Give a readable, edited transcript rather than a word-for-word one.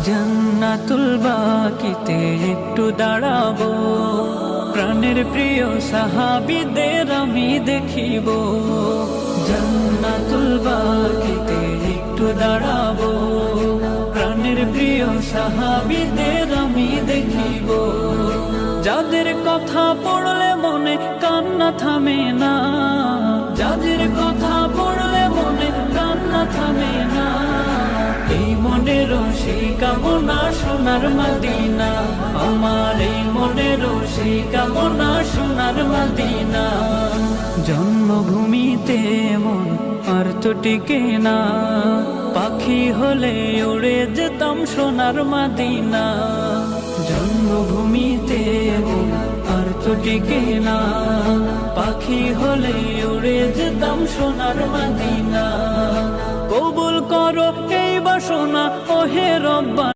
জান্নাতুল বাকিতে একটু দাঁড়াবো, প্রাণের প্রিয় সাহাবীদের আমি দেখিব। জান্নাতুল বাকিতে একটু দাঁড়াবো, প্রাণের প্রিয় সাহাবীদের আমি দেখিব। যাদের কথা পড়লে মনে কান্না থামে না, যাদের কথা পড়লে মনে কান্না থামে না, এই মনেরও সেই কামনা সোনার মদিনা, আমার এই মনেরও সেই কামনা সোনার মদিনা। জন্মভূমিতে মন আর তো টিকে না, পাখি হলে উড়ে যেতাম সোনার মদিনা। জন্মভূমিতে মন আর তো টিকে না, পাখি হলে উড়ে যেতাম সোনার মদিনা। কবুল করো এই বাসনা ওহে রব্বানা।